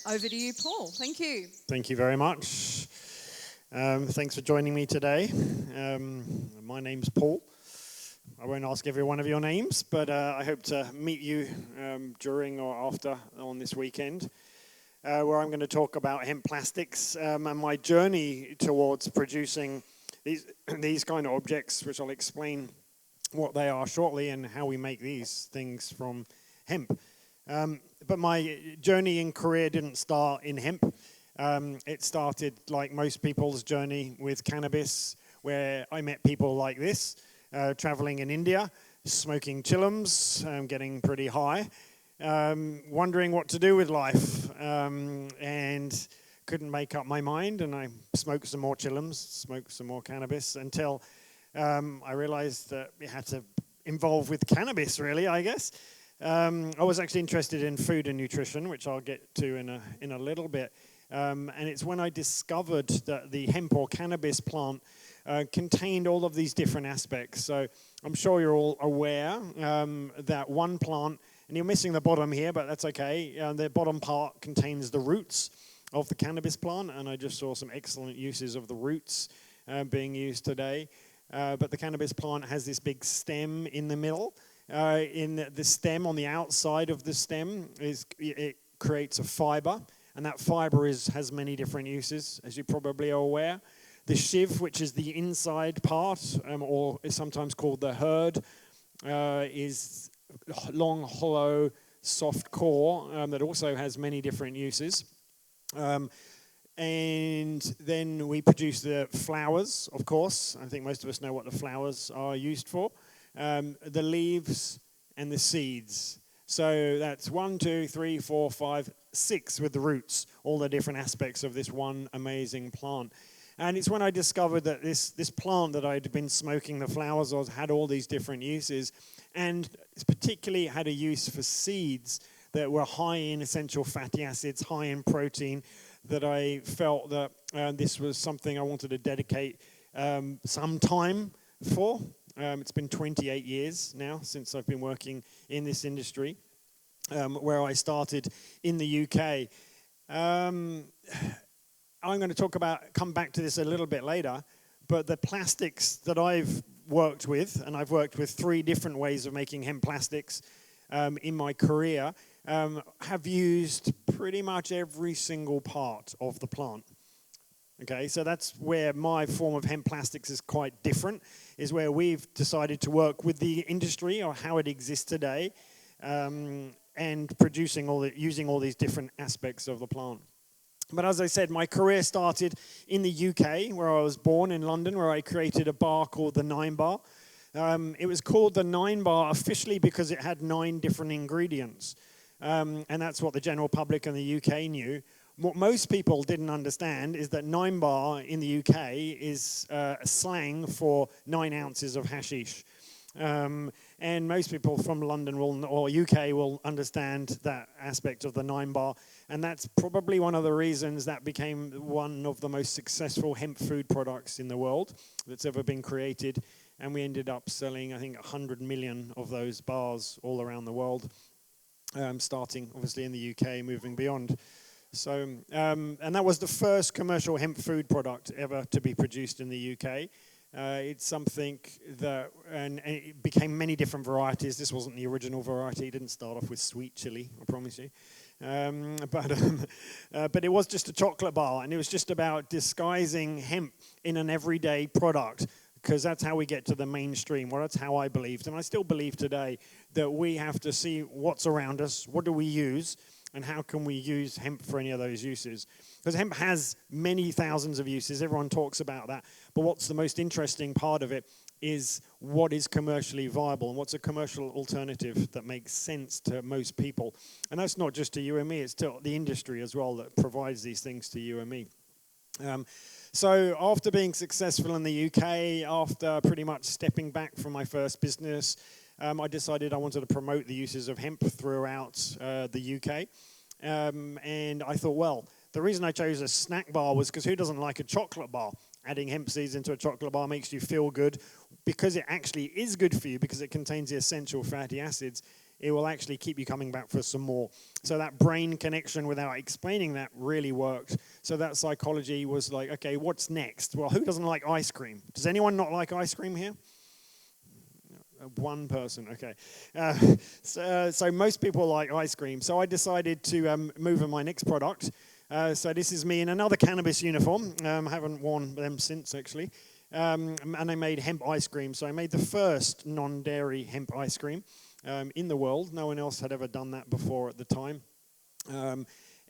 Over to you, Paul. Thank you. Thank you very much. Thanks for joining me today. My name's Paul. I won't ask every one of your names, but I hope to meet you during or after on this weekend, where I'm going to talk about hemp plastics and my journey towards producing these kind of objects, which I'll explain what they are shortly and how we make these things from hemp. But my journey in career didn't start in hemp. It started, like most people's journey, with cannabis, where I met people like this, traveling in India, smoking chillums, getting pretty high, wondering what to do with life, and couldn't make up my mind. And I smoked some more chillums, smoked some more cannabis, until I realized that it had to involve with cannabis, really, I guess. I was actually interested in food and nutrition, which I'll get to in a little bit. And it's when I discovered that the hemp or cannabis plant contained all of these different aspects. So I'm sure you're all aware that one plant, and you're missing the bottom here, but that's okay. The bottom part contains the roots of the cannabis plant, and I just saw some excellent uses of the roots being used today. But the cannabis plant has this big stem in the middle. In the stem, on the outside of the stem, it creates a fiber, and that fiber has many different uses, as you probably are aware. The shiv, which is the inside part, or is sometimes called the hurd, is long, hollow, soft core that also has many different uses. And then we produce the flowers, of course. I think most of us know what the flowers are used for. The leaves and the seeds. So that's 1, 2, 3, 4, 5, 6 with the roots, all the different aspects of this one amazing plant. And it's when I discovered that this plant that I'd been smoking the flowers of had all these different uses, and particularly had a use for seeds that were high in essential fatty acids, high in protein, that I felt that this was something I wanted to dedicate some time for. It's been 28 years now since I've been working in this industry, where I started in the UK. I'm going to come back to this a little bit later, but the plastics that I've worked with, and I've worked with 3 different ways of making hemp plastics in my career, have used pretty much every single part of the plant. Okay, so that's where my form of hemp plastics is quite different, is where we've decided to work with the industry or how it exists today, and using all these different aspects of the plant. But as I said, my career started in the UK, where I was born in London, where I created a bar called the 9 Bar. It was called the 9 Bar officially because it had 9 different ingredients. And that's what the general public in the UK knew. What most people didn't understand is that 9 Bar in the UK is a slang for 9 ounces of hashish. And most people from London or UK will understand that aspect of the 9 Bar. And that's probably one of the reasons that became one of the most successful hemp food products in the world that's ever been created. And we ended up selling, I think, 100 million of those bars all around the world, starting obviously in the UK, moving beyond. So, and that was the first commercial hemp food product ever to be produced in the UK. It's something that, and it became many different varieties. This wasn't the original variety. It didn't start off with sweet chili, I promise you. But it was just a chocolate bar, and it was just about disguising hemp in an everyday product, because that's how we get to the mainstream. Well, that's how I believed, and I still believe today, that we have to see what's around us, what do we use, and how can we use hemp for any of those uses? Because hemp has many thousands of uses. Everyone talks about that. But what's the most interesting part of it is what is commercially viable and what's a commercial alternative that makes sense to most people. And that's not just to you and me. It's to the industry as well that provides these things to you and me. So after being successful in the UK, after pretty much stepping back from my first business, I decided I wanted to promote the uses of hemp throughout the UK. And I thought, well, the reason I chose a snack bar was because who doesn't like a chocolate bar? Adding hemp seeds into a chocolate bar makes you feel good because it actually is good for you because it contains the essential fatty acids. it will actually keep you coming back for some more. So that brain connection without explaining that really worked. So that psychology was like, okay, what's next? Well, who doesn't like ice cream? Does anyone not like ice cream here? One person, okay. So most people like ice cream. So I decided to move on my next product. So this is me in another cannabis uniform. I haven't worn them since, actually. And I made hemp ice cream. So I made the first non-dairy hemp ice cream in the world. No one else had ever done that before at the time.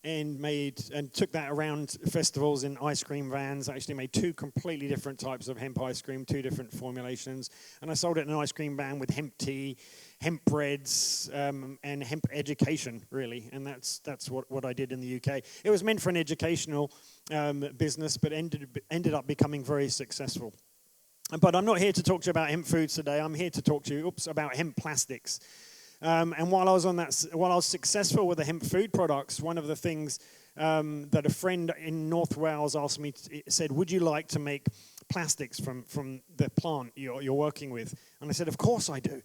And took that around festivals in ice cream vans. I actually made 2 completely different types of hemp ice cream, 2 different formulations. And I sold it in an ice cream van with hemp tea, hemp breads, and hemp education, really. And that's what I did in the UK. It was meant for an educational business, but ended up becoming very successful. But I'm not here to talk to you about hemp foods today. I'm here to talk to you about hemp plastics. And while I was successful with the hemp food products, one of the things that a friend in North Wales asked me, said, would you like to make plastics from the plant you're working with? And I said, of course I do.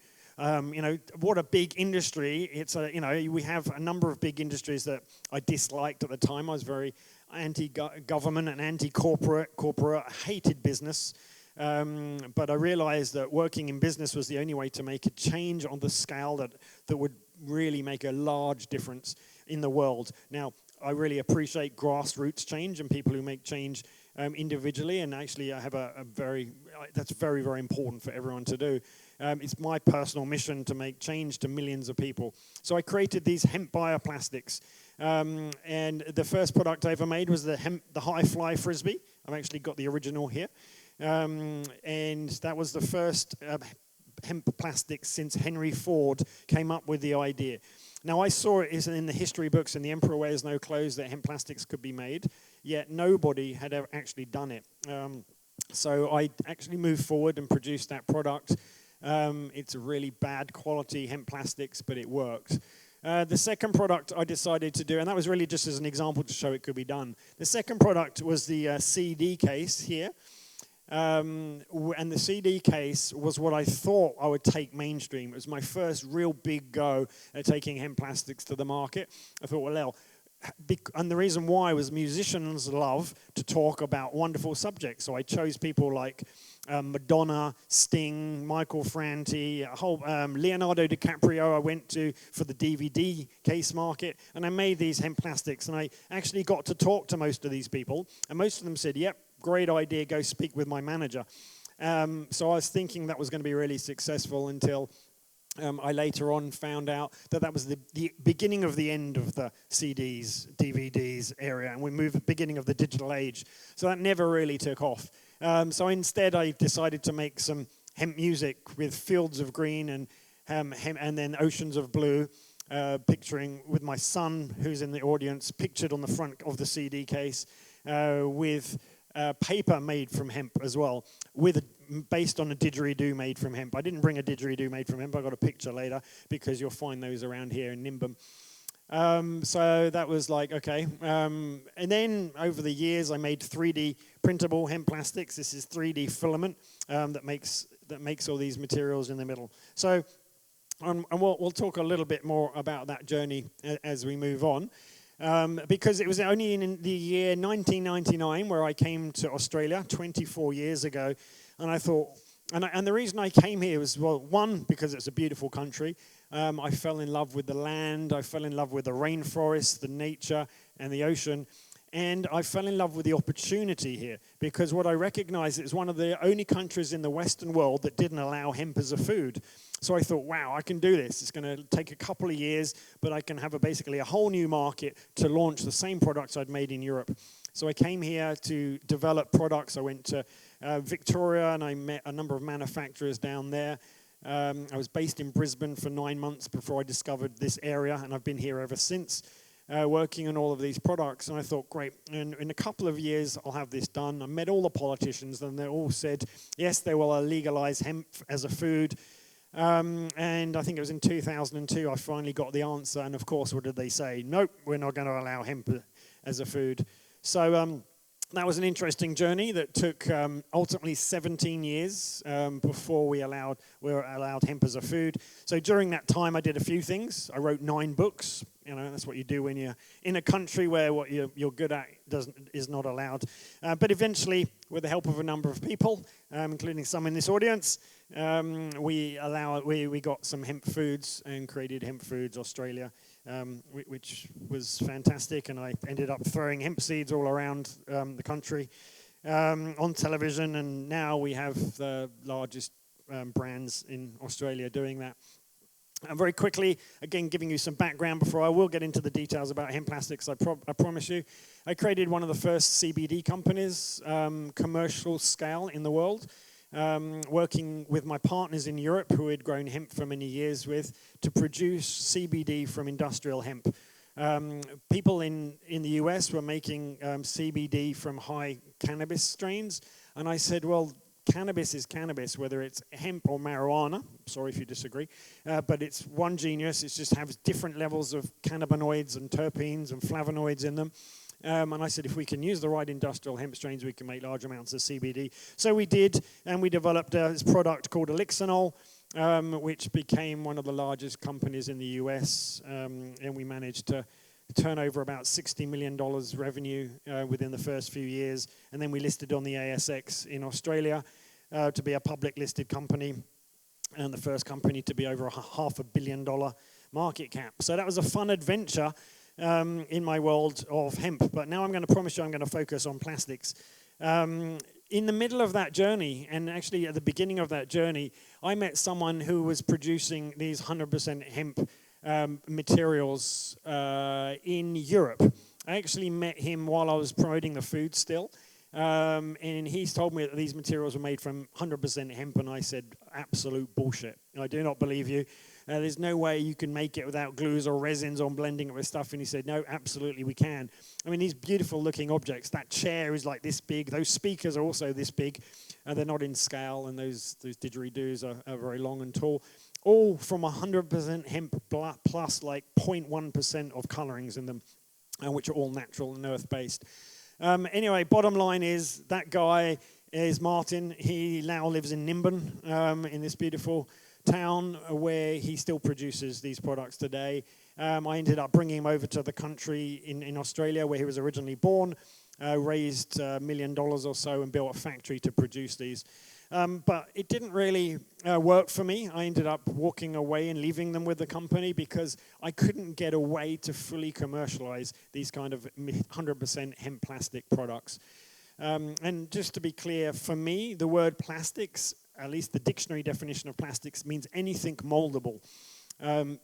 What a big industry. It's we have a number of big industries that I disliked at the time. I was very anti-government and anti-corporate. I hated business. But I realized that working in business was the only way to make a change on the scale that would really make a large difference in the world. Now, I really appreciate grassroots change and people who make change individually, and actually I have that's very, very important for everyone to do. It's my personal mission to make change to millions of people. So I created these hemp bioplastics, and the first product I ever made was the high fly frisbee. I've actually got the original here. And that was the first hemp plastic since Henry Ford came up with the idea. Now, I saw it in the history books in The Emperor Wears No Clothes that hemp plastics could be made, yet nobody had ever actually done it. So I actually moved forward and produced that product. It's a really bad quality hemp plastics, but it worked. The second product I decided to do, and that was really just as an example to show it could be done. The second product was the CD case here. And the CD case was what I thought I would take mainstream. It was my first real big go at taking hemp plastics to the market. I thought, well, and the reason why was musicians love to talk about wonderful subjects. So I chose people like Madonna, Sting, Michael Franti, Leonardo DiCaprio I went to for the DVD case market. And I made these hemp plastics. And I actually got to talk to most of these people. And most of them said, yep, great idea, go speak with my manager. So I was thinking that was going to be really successful until I later on found out that was the beginning of the end of the CDs, DVDs area, and we moved the beginning of the digital age. So that never really took off. So instead I decided to make some hemp music with fields of green and then oceans of blue, picturing with my son, who's in the audience, pictured on the front of the CD case, with paper made from hemp as well, based on a didgeridoo made from hemp. I didn't bring a didgeridoo made from hemp. I got a picture later because you'll find those around here in Nimbin. So that was like, okay. And then over the years, I made 3D printable hemp plastics. This is 3D filament that makes all these materials in the middle. So and we'll talk a little bit more about that journey as we move on. Because it was only in the year 1999 where I came to Australia, 24 years ago, and I thought, and the reason I came here was, well, one, because it's a beautiful country. I fell in love with the land, I fell in love with the rainforest, the nature, and the ocean, and I fell in love with the opportunity here, because what I recognized is one of the only countries in the Western world that didn't allow hemp as a food. So I thought, wow, I can do this. It's going to take a couple of years, but I can have basically a whole new market to launch the same products I'd made in Europe. So I came here to develop products. I went to Victoria, and I met a number of manufacturers down there. I was based in Brisbane for 9 months before I discovered this area, and I've been here ever since, working on all of these products. And I thought, great, in a couple of years, I'll have this done. I met all the politicians, and they all said, yes, they will legalize hemp as a food. And I think it was in 2002 I finally got the answer, and of course, what did they say? Nope, we're not going to allow hemp as a food. So that was an interesting journey that took ultimately 17 years before we were allowed hemp as a food. So during that time, I did a few things. I wrote 9 books. You know, that's what you do when you're in a country where what you're good at is not allowed. But eventually, with the help of a number of people, including some in this audience, we got some hemp foods and created Hemp Foods Australia, which was fantastic. And I ended up throwing hemp seeds all around the country on television. And now we have the largest brands in Australia doing that. And very quickly, again, giving you some background before I will get into the details about hemp plastics, I promise you. I created one of the first CBD companies, commercial scale in the world, working with my partners in Europe who had grown hemp for many years with to produce CBD from industrial hemp. People in the US were making CBD from high cannabis strains, and I said, well, cannabis is cannabis, whether it's hemp or marijuana. Sorry if you disagree. But it's one genius. It just has different levels of cannabinoids and terpenes and flavonoids in them. And I said, if we can use the right industrial hemp strains, we can make large amounts of CBD. So we did, and we developed this product called Elixinol, which became one of the largest companies in the US. And we managed to turn over about $60 million revenue within the first few years. And then we listed on the ASX in Australia to be a public listed company, and the first company to be over a $500 million market cap. So that was a fun adventure in my world of hemp. But now I'm going to promise you I'm going to focus on plastics. In the middle of that journey, and actually at the beginning of that journey, I met someone who was producing these 100% hemp materials in Europe. I actually met him while I was promoting the food still. And he's told me that these materials were made from 100% hemp, and I said, absolute bullshit. I do not believe you. There's no way you can make it without glues or resins or blending it with stuff. And he said, no, absolutely we can. I mean, these beautiful looking objects, that chair is like this big. Those speakers are also this big. They're not in scale, and those didgeridoos are very long and tall. All from 100% hemp plus like 0.1% of colorings in them, which are all natural and earth-based. Anyway, bottom line is that guy is Martin. He now lives in Nimbin, in this beautiful town where he still produces these products today. I ended up bringing him over to the country in Australia where he was originally born, raised $1 million or so and built a factory to produce these. But it didn't really work for me. I ended up walking away and leaving them with the company because I couldn't get a way to fully commercialize these kind of 100% hemp plastic products. And just to be clear, for me, the word plastics, at least the dictionary definition of plastics, means anything moldable.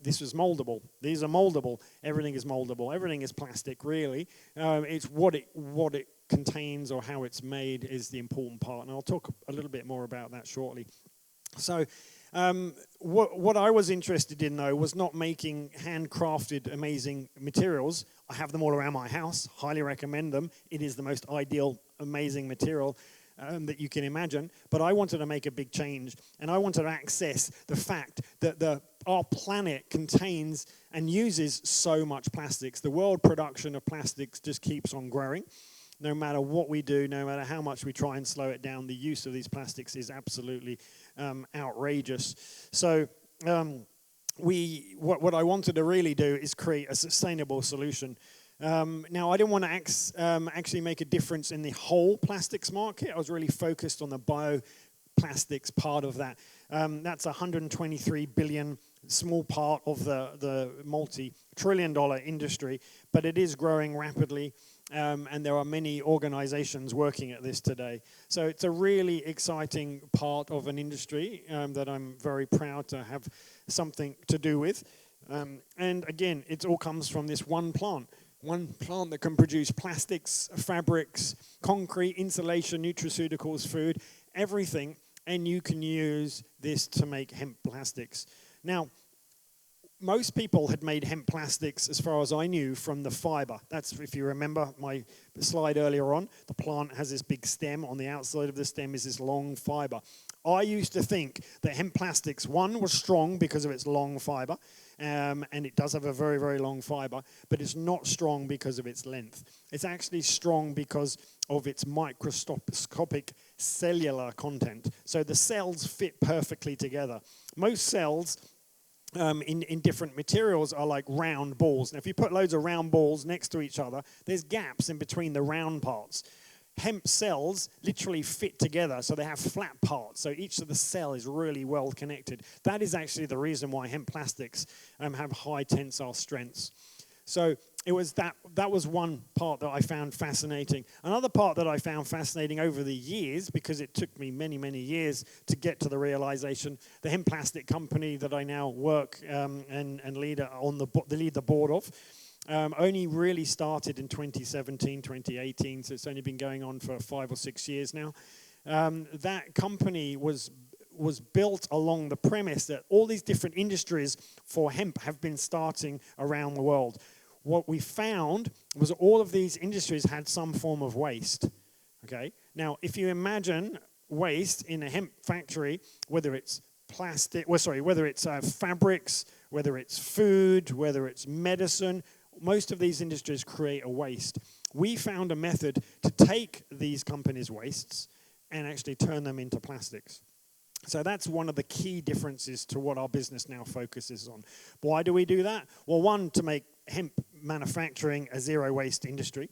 This was moldable. These are moldable. Everything is moldable. Everything is plastic, really. It's what it contains or how it's made is the important part, and I'll talk a little bit more about that shortly. So what I was interested in, though, was not making handcrafted amazing materials. I have them all around my house. Highly recommend them. It is the most ideal, amazing material that you can imagine. But I wanted to make a big change, and I wanted to access the fact that our planet contains and uses so much plastics. The world production of plastics just keeps on growing. No matter what we do, no matter how much we try and slow it down, the use of these plastics is absolutely outrageous. So what I wanted to really do is create a sustainable solution. Now, I didn't want to actually make a difference in the whole plastics market. I was really focused on the bioplastics part of that. That's a $123 billion, small part of the multi-trillion-dollar industry, but it is growing rapidly. And there are many organizations working at this today. So it's a really exciting part of an industry that I'm very proud to have something to do with. And again, it all comes from this one plant that can produce plastics, fabrics, concrete, insulation, nutraceuticals, food, everything. And you can use this to make hemp plastics. Now, most people had made hemp plastics, as far as I knew, from the fiber. That's, if you remember my slide earlier on, the plant has this big stem. On the outside of the stem is this long fiber. I used to think that hemp plastics, one, was strong because of its long fiber, and it does have a very, very long fiber, but it's not strong because of its length. It's actually strong because of its microscopic cellular content. So the cells fit perfectly together. Most cells in different materials are like round balls. Now, if you put loads of round balls next to each other, there's gaps in between the round parts. Hemp cells literally fit together, so they have flat parts. So each of the cell is really well connected. That is actually the reason why hemp plastics have high tensile strengths. So it was that was one part that I found fascinating. Another part that I found fascinating over the years, because it took me many, many years to get to the realization, the hemp plastic company that I now work and lead the board of, only really started in 2017, 2018, so it's only been going on for 5 or 6 years now. That company was built along the premise that all these different industries for hemp have been starting around the world. What we found was all of these industries had some form of waste. Okay? Now, if you imagine waste in a hemp factory, whether it's whether it's fabrics, whether it's food, whether it's medicine, most of these industries create a waste. We found a method to take these companies' wastes and actually turn them into plastics. So that's one of the key differences to what our business now focuses on. Why do we do that? Well, one, to make hemp manufacturing a zero waste industry.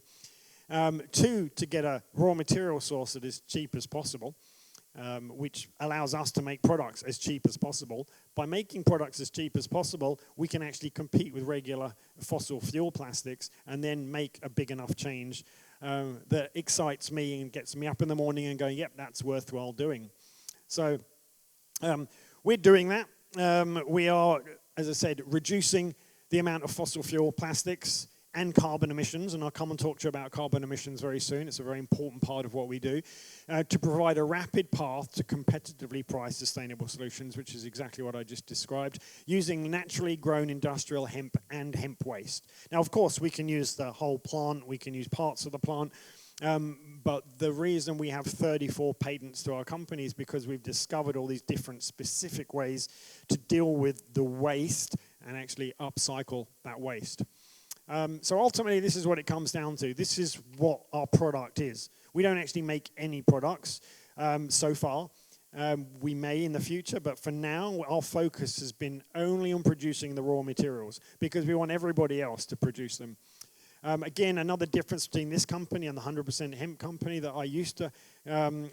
Two, to get a raw material source that is cheap as possible, which allows us to make products as cheap as possible. By making products as cheap as possible, we can actually compete with regular fossil fuel plastics and then make a big enough change that excites me and gets me up in the morning and going, yep, that's worthwhile doing. So we're doing that. We are, as I said, reducing the amount of fossil fuel plastics and carbon emissions, and I'll come and talk to you about carbon emissions very soon. It's a very important part of what we do, to provide a rapid path to competitively priced sustainable solutions, which is exactly what I just described, using naturally grown industrial hemp and hemp waste. Now, of course, we can use the whole plant, we can use parts of the plant, but the reason we have 34 patents to our company is because we've discovered all these different specific ways to deal with the waste and actually upcycle that waste. So ultimately, this is what it comes down to. This is what our product is. We don't actually make any products so far. We may in the future, but for now, our focus has been only on producing the raw materials because we want everybody else to produce them. Again, another difference between this company and the 100% hemp company that I used to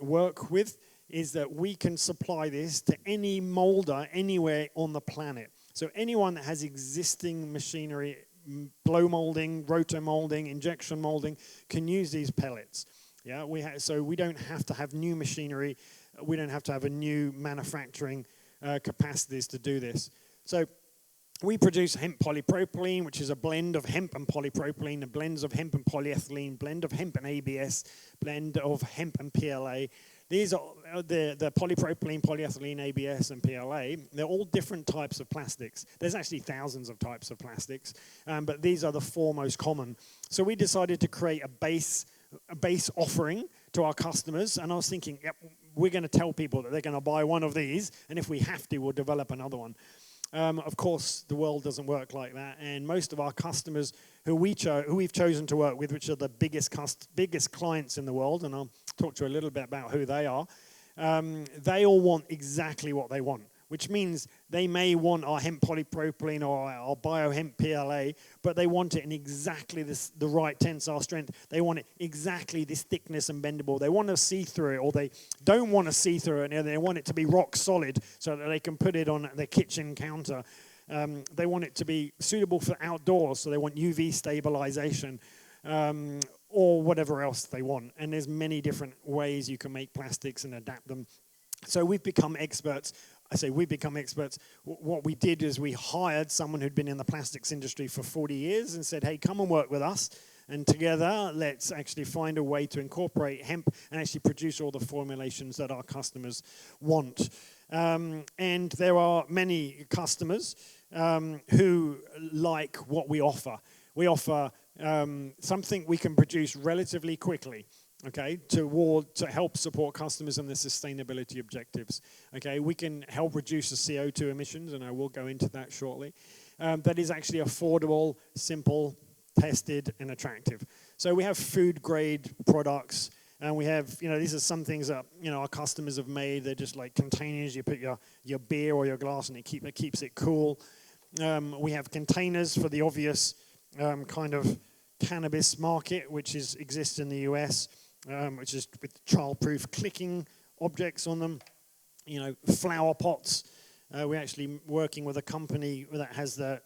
work with is that we can supply this to any molder anywhere on the planet. So anyone that has existing machinery, blow molding, roto molding, injection molding, can use these pellets. Yeah, so we don't have to have new machinery. We don't have to have a new manufacturing capacities to do this. So we produce hemp polypropylene, which is a blend of hemp and polypropylene, a blend of hemp and polyethylene, blend of hemp and ABS, blend of hemp and PLA. These are the polypropylene, polyethylene, ABS, and PLA. They're all different types of plastics. There's actually thousands of types of plastics, but these are the four most common. So we decided to create a base offering to our customers, and I was thinking, yep, we're going to tell people that they're going to buy one of these, and if we have to, we'll develop another one. Of course, the world doesn't work like that, and most of our customers who we've chosen to work with, which are the biggest clients in the world, and I'll talk to you a little bit about who they are, they all want exactly what they want, which means they may want our hemp polypropylene or our biohemp PLA, but they want it in exactly the right tensile strength. They want it exactly this thickness and bendable. They want to see through it, or they don't want to see through it, and they want it to be rock solid so that they can put it on their kitchen counter. They want it to be suitable for outdoors, so they want UV stabilization, or whatever else they want. And there's many different ways you can make plastics and adapt them. So we've become experts. I say we've become experts. What we did is we hired someone who'd been in the plastics industry for 40 years and said, hey, come and work with us. And together, let's actually find a way to incorporate hemp and actually produce all the formulations that our customers want. And there are many customers who like what we offer. We offer something we can produce relatively quickly, okay, to help support customers and their sustainability objectives. Okay, we can help reduce the CO2 emissions, and I will go into that shortly. that is actually affordable, simple, tested, and attractive. So we have food-grade products, and we have, these are some things that, our customers have made. They're just like containers. You put your beer or your glass, and it keeps it cool. We have containers for the obvious kind of cannabis market, which exists in the US, which is with child-proof clicking objects on them. Flower pots. We're actually working with a company that has the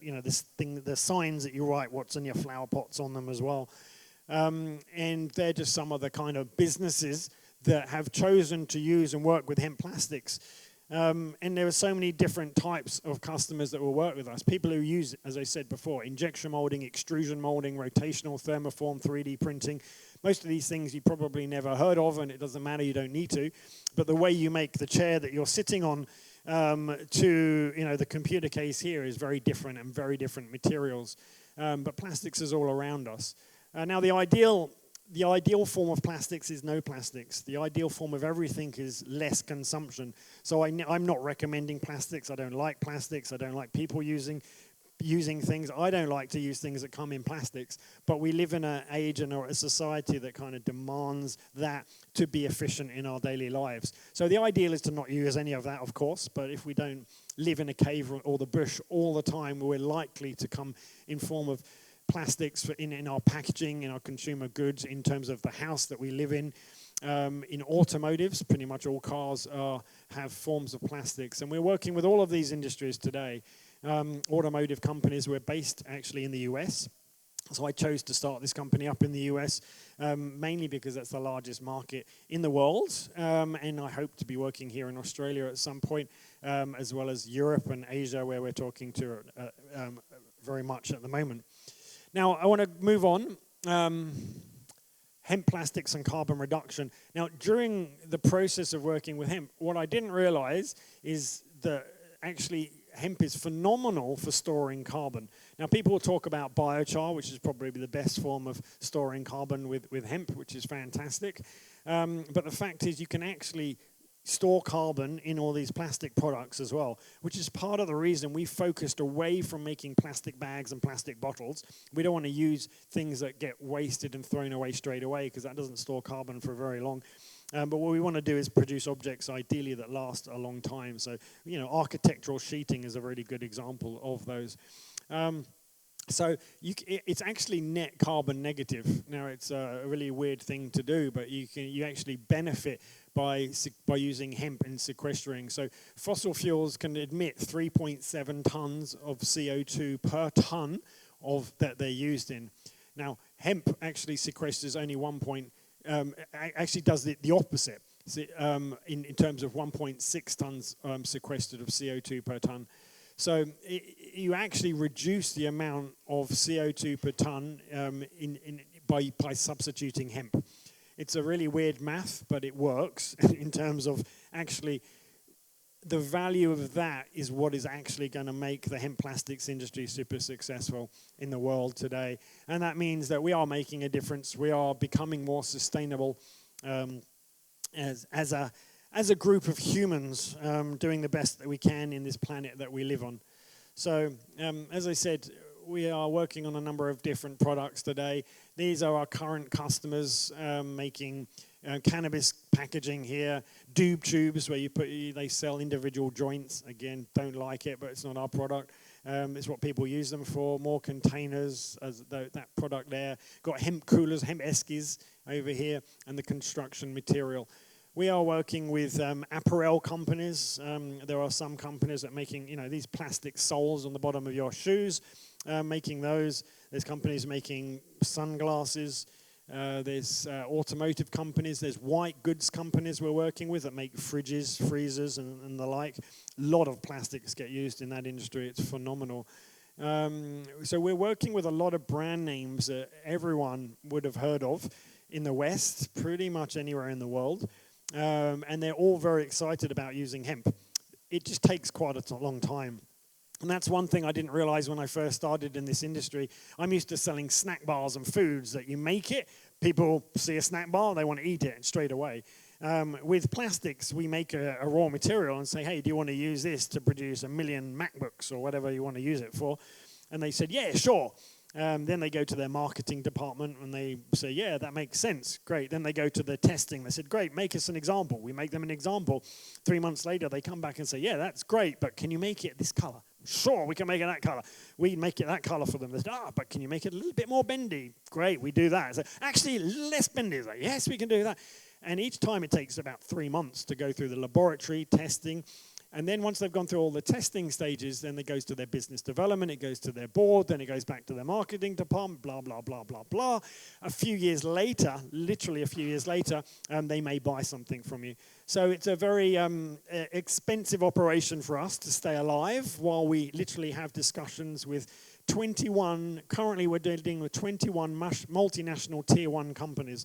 signs that you write what's in your flower pots on them as well. And they're just some of the kind of businesses that have chosen to use and work with hemp plastics. And there are so many different types of customers that will work with us. People who use, as I said before, injection molding, extrusion molding, rotational thermoform, 3D printing. Most of these things you probably never heard of, and it doesn't matter, you don't need to. But the way you make the chair that you're sitting on to the computer case here is very different, and very different materials. But plastics is all around us. Now the ideal form of plastics is no plastics. The ideal form of everything is less consumption. So I'm not recommending plastics. I don't like plastics. I don't like people using things. I don't like to use things that come in plastics. But we live in an age and a society that kind of demands that to be efficient in our daily lives. So the ideal is to not use any of that, of course. But if we don't live in a cave or the bush all the time, we're likely to come in form of plastics in our packaging, in our consumer goods, in terms of the house that we live in. In automotives, pretty much all cars have forms of plastics. And we're working with all of these industries today. Automotive companies, we're based actually in the US. So I chose to start this company up in the US, mainly because that's the largest market in the world. And I hope to be working here in Australia at some point, as well as Europe and Asia, where we're talking to very much at the moment. Now, I want to move on. Hemp plastics and carbon reduction. Now, during the process of working with hemp, what I didn't realize is that actually hemp is phenomenal for storing carbon. Now, people will talk about biochar, which is probably the best form of storing carbon with hemp, which is fantastic. But the fact is you can actually store carbon in all these plastic products as well, which is part of the reason we focused away from making plastic bags and plastic bottles. We don't want to use things that get wasted and thrown away straight away, because that doesn't store carbon for very long. But what we want to do is produce objects ideally that last a long time. So, architectural sheeting is a really good example of those. So it's actually net carbon negative. Now, it's a really weird thing to do, but you actually benefit by using hemp and sequestering. So fossil fuels can emit 3.7 tons of CO2 per ton that they're used in. Now, hemp actually sequesters only actually does the opposite. So, in terms of 1.6 tons sequestered of CO2 per ton. So you actually reduce the amount of CO2 per ton by substituting hemp. It's a really weird math, but it works in terms of actually the value of that is what is actually going to make the hemp plastics industry super successful in the world today. And that means that we are making a difference. We are becoming more sustainable as a group of humans, doing the best that we can in this planet that we live on. So, as I said, we are working on a number of different products today. These are our current customers making cannabis packaging here, doob tubes where they sell individual joints. Again, don't like it, but it's not our product. It's what people use them for. More containers, that product there. Got hemp coolers, hemp eskies over here, and the construction material. We are working with apparel companies. There are some companies that are making, these plastic soles on the bottom of your shoes, making those. There's companies making sunglasses. There's automotive companies. There's white goods companies we're working with that make fridges, freezers, and the like. A lot of plastics get used in that industry. It's phenomenal. So we're working with a lot of brand names that everyone would have heard of in the West, pretty much anywhere in the world. And they're all very excited about using hemp. It just takes quite a long time. And that's one thing I didn't realize when I first started in this industry. I'm used to selling snack bars and foods that you make it. People see a snack bar, they want to eat it straight away. With plastics, we make a raw material and say, hey, do you want to use this to produce 1 million MacBooks or whatever you want to use it for? And they said, yeah, sure. Then they go to their marketing department and they say, yeah, that makes sense. Great. Then they go to the testing. They said, great, make us an example. We make them an example. 3 months later, they come back and say, yeah, that's great, but can you make it this color? Sure, we can make it that color. We make it that color for them. They said, but can you make it a little bit more bendy? Great, we do that. So, actually, less bendy. Like, yes, we can do that. And each time it takes about 3 months to go through the laboratory testing. And then once they've gone through all the testing stages, then it goes to their business development, it goes to their board, then it goes back to their marketing department, blah, blah, blah, blah, blah. A few years later, literally a few years later, they may buy something from you. So it's a very expensive operation for us to stay alive while we literally have discussions with 21, currently we're dealing with 21 multinational tier 1 companies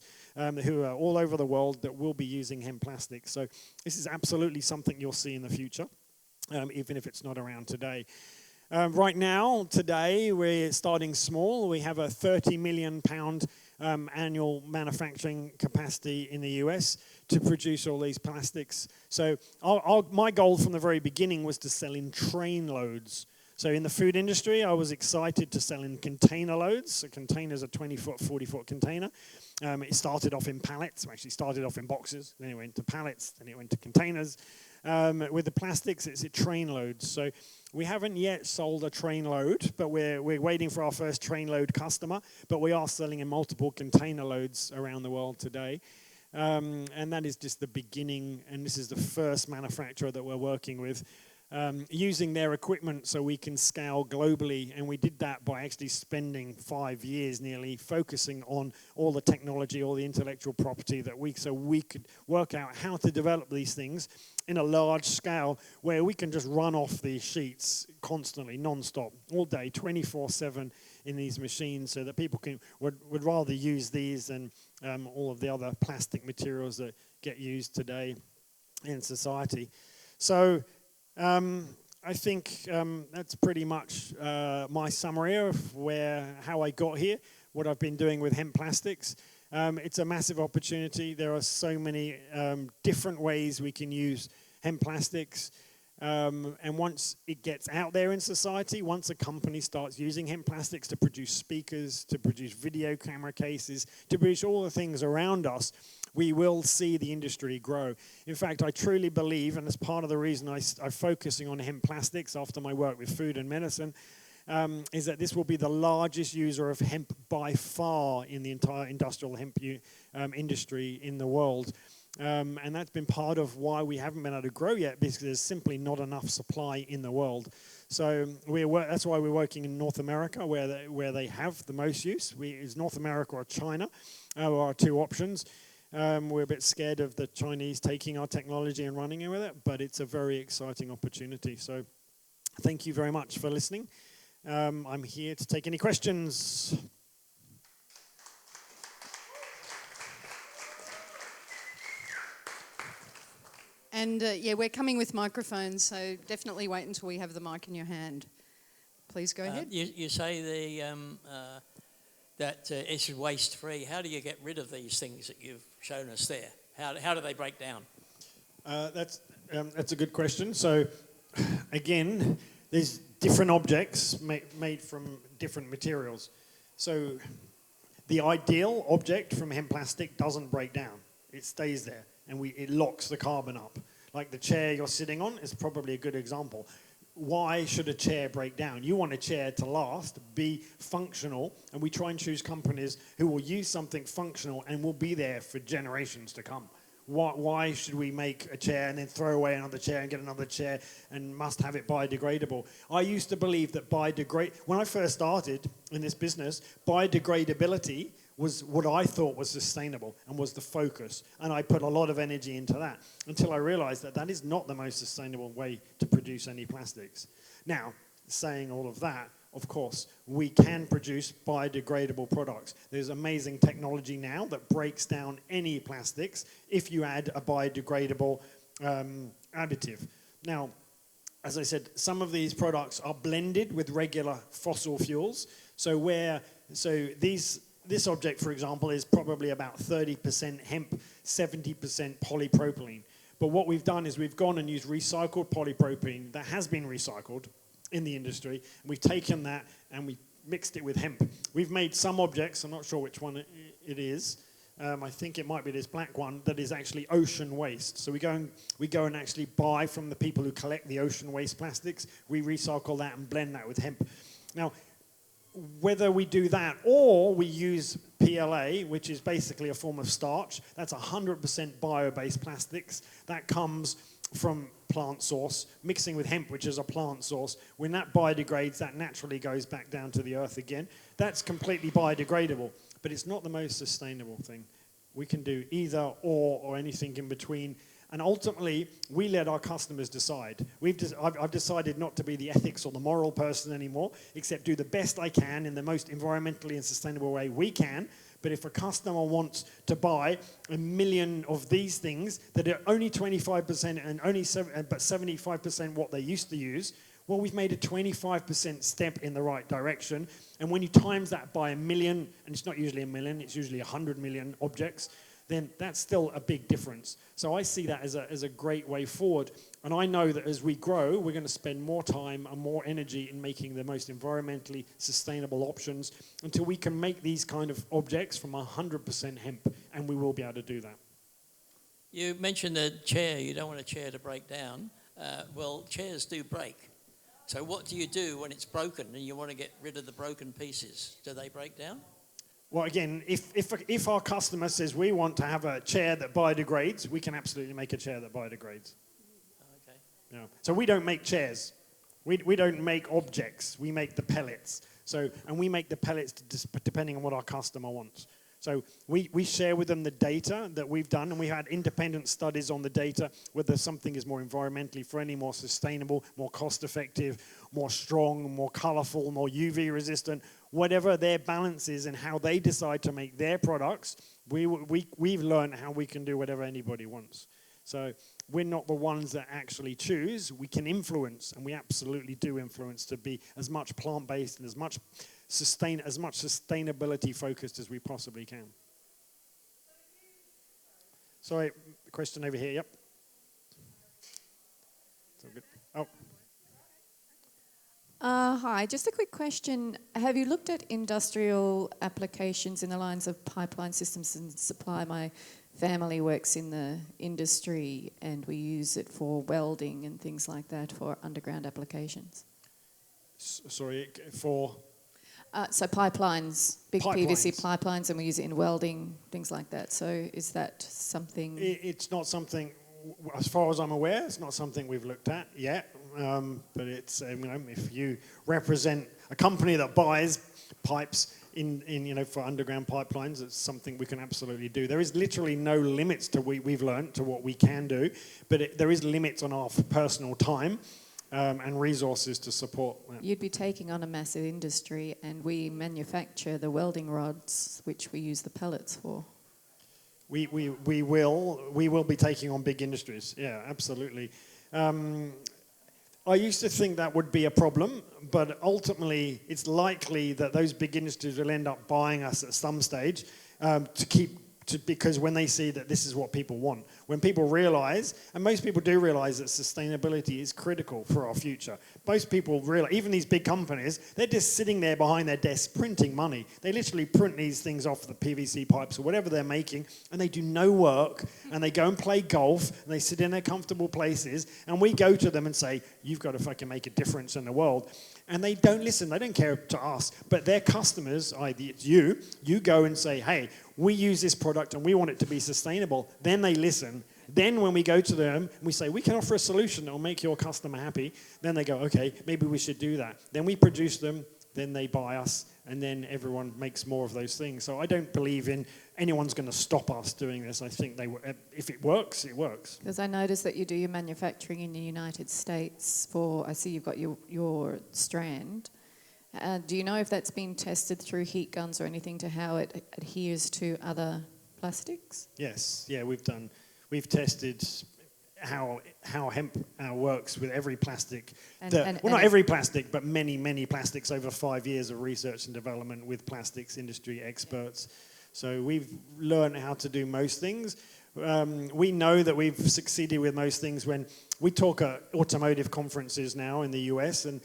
who are all over the world that will be using hemp plastics. So this is absolutely something you'll see in the future, even if it's not around today. Right now, today, we're starting small. We have a £30 million annual manufacturing capacity in the US to produce all these plastics. So my goal from the very beginning was to sell in train loads. So in the food industry, I was excited to sell in container loads. A container is a 20-foot, 40-foot container. It started off in pallets. We actually started off in boxes. Then it went to pallets. Then it went to containers. With the plastics, it's a train loads. So we haven't yet sold a train load, but we're waiting for our first train load customer. But we are selling in multiple container loads around the world today. And that is just the beginning. And this is the first manufacturer that we're working with. Using their equipment so we can scale globally, and we did that by actually spending 5 years nearly focusing on all the technology, all the intellectual property so we could work out how to develop these things in a large scale where we can just run off these sheets constantly, non-stop, all day, 24/7 in these machines, so that people would rather use these than all of the other plastic materials that get used today in society. So I think that's pretty much my summary of how I got here, what I've been doing with hemp plastics. It's a massive opportunity. There are so many different ways we can use hemp plastics. And once it gets out there in society, once a company starts using hemp plastics to produce speakers, to produce video camera cases, to produce all the things around us, we will see the industry grow. In fact, I truly believe, and it's part of the reason I'm focusing on hemp plastics after my work with food and medicine, is that this will be the largest user of hemp by far in the entire industrial hemp industry in the world. And that's been part of why we haven't been able to grow yet, because there's simply not enough supply in the world. So that's why we're working in North America, where they have the most use. It's North America or China are our two options. We're a bit scared of the Chinese taking our technology and running with it, but it's a very exciting opportunity. So thank you very much for listening. I'm here to take any questions. And yeah, we're coming with microphones, so definitely wait until we have the mic in your hand. Please go ahead. You say that it's waste-free. How do you get rid of these things that you've shown us there? How do they break down? That's a good question. So, again, there's different objects made from different materials. So, the ideal object from hemp plastic doesn't break down. It stays there, and it locks the carbon up. Like the chair you're sitting on is probably a good example. Why should a chair break down? You want a chair to last, be functional, and we try and choose companies who will use something functional and will be there for generations to come. Why should we make a chair and then throw away another chair and get another chair and must have it biodegradable? I used to believe that when I first started in this business, biodegradability was what I thought was sustainable and was the focus. And I put a lot of energy into that until I realized that is not the most sustainable way to produce any plastics. Now, saying all of that, of course, we can produce biodegradable products. There's amazing technology now that breaks down any plastics if you add a biodegradable additive. Now, as I said, some of these products are blended with regular fossil fuels. So this object, for example, is probably about 30% hemp, 70% polypropylene. But what we've done is we've gone and used recycled polypropylene that has been recycled in the industry. And we've taken that and we mixed it with hemp. We've made some objects, I'm not sure which one it is. I think it might be this black one that is actually ocean waste. So we go and actually buy from the people who collect the ocean waste plastics. We recycle that and blend that with hemp. Now, whether we do that or we use PLA, which is basically a form of starch, that's 100% bio-based plastics. That comes from plant source, mixing with hemp, which is a plant source. When that biodegrades, that naturally goes back down to the earth again. That's completely biodegradable, but it's not the most sustainable thing. We can do either or anything in between. And ultimately, we let our customers decide. I've decided not to be the ethics or the moral person anymore, except do the best I can in the most environmentally and sustainable way we can. But if a customer wants to buy 1 million of these things that are only 25% and but 75% what they used to use, well, we've made a 25% step in the right direction. And when you times that by 1 million, and it's not usually 1 million, it's usually 100 million objects, then that's still a big difference. So I see that as a great way forward. And I know that as we grow, we're going to spend more time and more energy in making the most environmentally sustainable options until we can make these kind of objects from 100% hemp, and we will be able to do that. You mentioned a chair. You don't want a chair to break down. Well, chairs do break. So what do you do when it's broken and you want to get rid of the broken pieces? Do they break down? Well, again, if our customer says we want to have a chair that biodegrades, we can absolutely make a chair that biodegrades. Okay. Yeah. So we don't make chairs. We don't make objects. We make the pellets. And we make the pellets depending on what our customer wants. So we share with them the data that we've done, and we had independent studies on the data, whether something is more environmentally friendly, more sustainable, more cost-effective, more strong, more colorful, more UV resistant, whatever their balance is and how they decide to make their products, we've learned how we can do whatever anybody wants. So we're not the ones that actually choose. We can influence, and we absolutely do influence to be as much plant-based and as much sustainability focused as we possibly can. Sorry, question over here. Yep. It's all good. Oh. Hi, just a quick question. Have you looked at industrial applications in the lines of pipeline systems and supply? My family works in the industry and we use it for welding and things like that for underground applications. Sorry, for? So pipelines, big PVC pipelines, and we use it in welding, things like that. So is that something? It's not something, as far as I'm aware, it's not something we've looked at yet. But it's, if you represent a company that buys pipes for underground pipelines, it's something we can absolutely do. There is literally no limits to we've learned to what we can do, but there is limits on our personal time and resources to support that. You'd be taking on a massive industry, and we manufacture the welding rods, which we use the pellets for. We will be taking on big industries. Yeah, absolutely. I used to think that would be a problem, but ultimately it's likely that those big industries will end up buying us at some stage because when they see that this is what people want. When people realize, and most people do realize that sustainability is critical for our future. Most people realize, even these big companies, they're just sitting there behind their desks printing money. They literally print these things off the PVC pipes or whatever they're making, and they do no work, and they go and play golf, and they sit in their comfortable places, and we go to them and say, you've got to fucking make a difference in the world. And they don't listen, they don't care to us, but their customers, i.e. it's you go and say, hey, we use this product and we want it to be sustainable. Then they listen. Then when we go to them and we say, we can offer a solution that will make your customer happy, then they go, okay, maybe we should do that. Then we produce them, then they buy us, and then everyone makes more of those things. So I don't believe in anyone's going to stop us doing this. I think if it works, it works. Because I noticed that you do your manufacturing in the United States I see you've got your strand. Do you know if that's been tested through heat guns or anything to how it adheres to other plastics? Yes, yeah, we've tested how hemp works with every plastic. And Not every plastic, but many plastics over 5 years of research and development with plastics industry experts. So we've learned how to do most things. We know that we've succeeded with most things when we talk at automotive conferences now in the US, and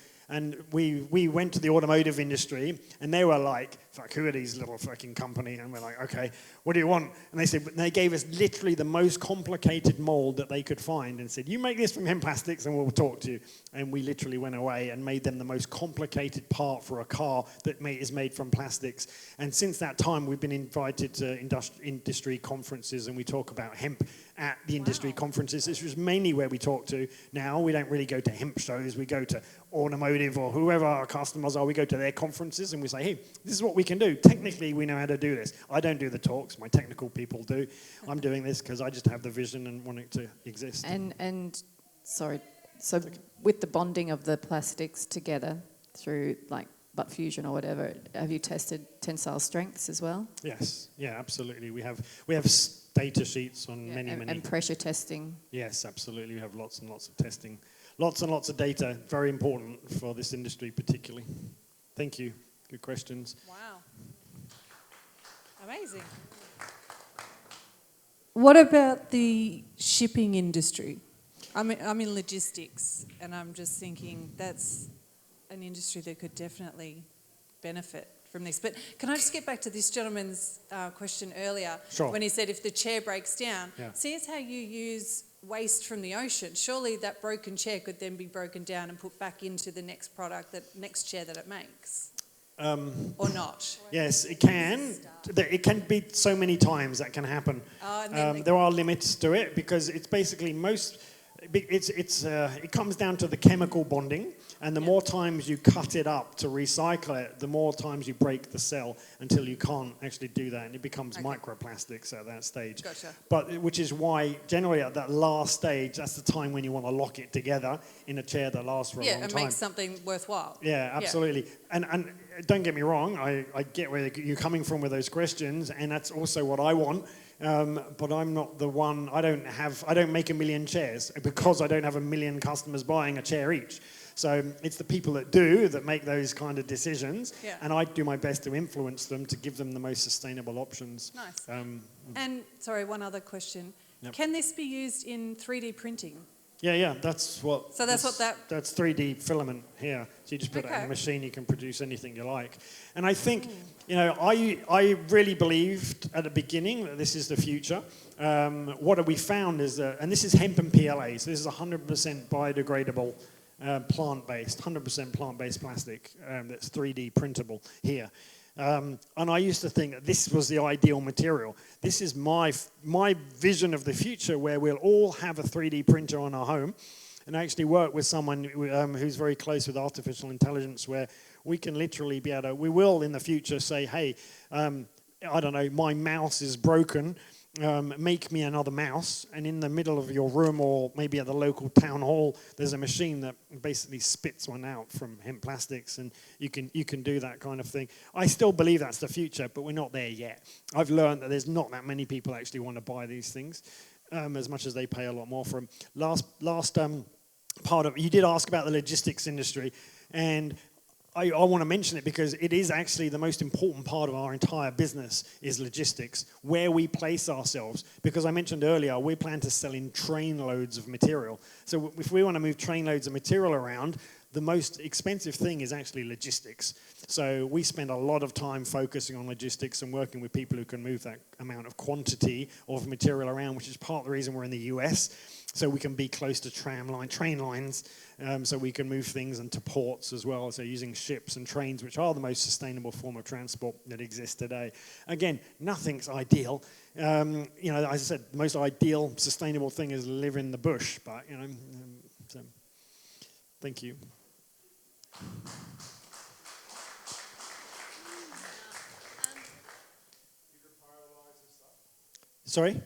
we went to the automotive industry, and they were like, fuck, who are these little fucking company? And we're like, okay, what do you want? And they said, they gave us literally the most complicated mold that they could find and said, you make this from hemp plastics and we'll talk to you. And we literally went away and made them the most complicated part for a car that is made from plastics. And since that time, we've been invited to industry conferences, and we talk about hemp at the industry conferences. This is mainly where we talk to now. We don't really go to hemp shows. We go to automotive or whoever our customers are. We go to their conferences and we say, hey, this is what we can do. Technically, we know how to do this. I don't do the talks. My technical people do. I'm doing this because I just have the vision and want it to exist. And sorry, so with the bonding of the plastics together through like butt fusion or whatever, have you tested tensile strengths as well? Yes, yeah, absolutely. We have data sheets on many. And pressure testing. Yes, absolutely. We have lots and lots of testing. Lots and lots of data, very important for this industry particularly. Thank you. Good questions. Wow. Amazing. What about the shipping industry? I'm in logistics, and I'm just thinking that's an industry that could definitely benefit from this. But can I just get back to this gentleman's question earlier? Sure. When he said if the chair breaks down, Yeah. see as how you use waste from the ocean. Surely that broken chair could then be broken down and put back into the next product, the next chair that it makes. Or not? Yes, it can. It can be so many times that can happen. There are limits to it because it's basically it comes down to the chemical bonding, and the more times you cut it up to recycle it, the more times you break the cell until you can't actually do that, and it becomes microplastics at that stage. Gotcha. But which is why generally at that last stage, that's the time when you want to lock it together in a chair that lasts for a long time. Yeah, and make something worthwhile. Yeah, absolutely. Yeah. And don't get me wrong, I get where you're coming from with those questions, and that's also what I want. But I'm not the one. I don't make 1 million chairs because I don't have 1 million customers buying a chair each. So it's the people that do that make those kind of decisions, and I do my best to influence them to give them the most sustainable options. Nice. And sorry, one other question. Yep. Can this be used in 3D printing? Yeah, that's what. So that's That's 3D filament here. So you just put it in a machine, you can produce anything you like. And I think, I really believed at the beginning that this is the future. What we found is that, and this is hemp and PLA, so this is 100% biodegradable, plant-based, 100% plant-based plastic that's 3D printable here. And I used to think that this was the ideal material. This is my vision of the future, where we'll all have a 3D printer on our home, and actually work with someone who's very close with artificial intelligence, where we can literally be able to, we will in the future say, hey, I don't know, my mouse is broken, make me another mouse, and in the middle of your room or maybe at the local town hall, there's a machine that basically spits one out from hemp plastics, and you can do that kind of thing. I still believe that's the future, but we're not there yet. I've learned that there's not that many people actually want to buy these things, as much as they pay a lot more for them. Last part of, you did ask about the logistics industry, and I want to mention it because it is actually the most important part of our entire business is logistics, where we place ourselves. Because I mentioned earlier, we plan to sell in train loads of material. So if we want to move train loads of material around, the most expensive thing is actually logistics. So we spend a lot of time focusing on logistics and working with people who can move that amount of quantity of material around, which is part of the reason we're in the US, so we can be close to train lines, so we can move things into ports as well, so using ships and trains, which are the most sustainable form of transport that exists today. Again, nothing's ideal. As I said, the most ideal, sustainable thing is live in the bush, but, so thank you. Sorry?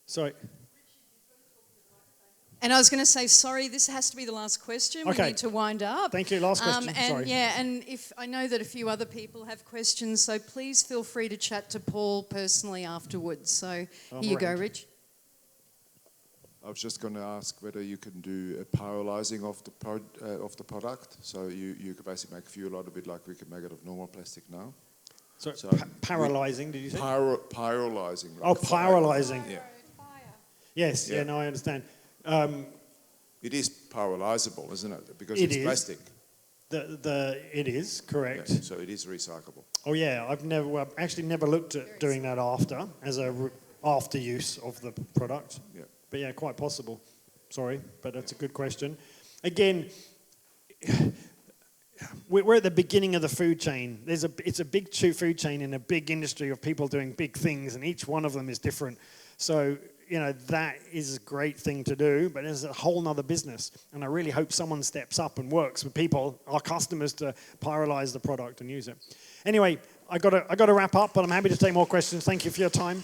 Sorry. And I was going to say, sorry, this has to be the last question. Okay. We need to wind up. Thank you. Last question. And Sorry. yeah, and if I know that a few other people have questions, so please feel free to chat to Paul personally afterwards. So here you go, Rich. I was just going to ask whether you can do a pyrolyzing of the product. So you could basically make fuel out of it like we could make it of normal plastic now. So, So paralyzing, did you say? Pyrolyzing. Oh, pyrolyzing. Yeah. Yes, Yeah. no, I understand. It is pyrolyzable, isn't it? Because It it's is. plastic. It is, correct. Yeah, so it is recyclable. Oh yeah, I've actually never looked at doing that after use of the product. Yeah. But yeah, quite possible. Sorry, but that's a good question. Again, we're at the beginning of the food chain. It's a big food chain in a big industry of people doing big things, and each one of them is different. So, that is a great thing to do, but it's a whole nother business. And I really hope someone steps up and works with people, our customers, to pyrolyze the product and use it. Anyway, I got to wrap up, but I'm happy to take more questions. Thank you for your time.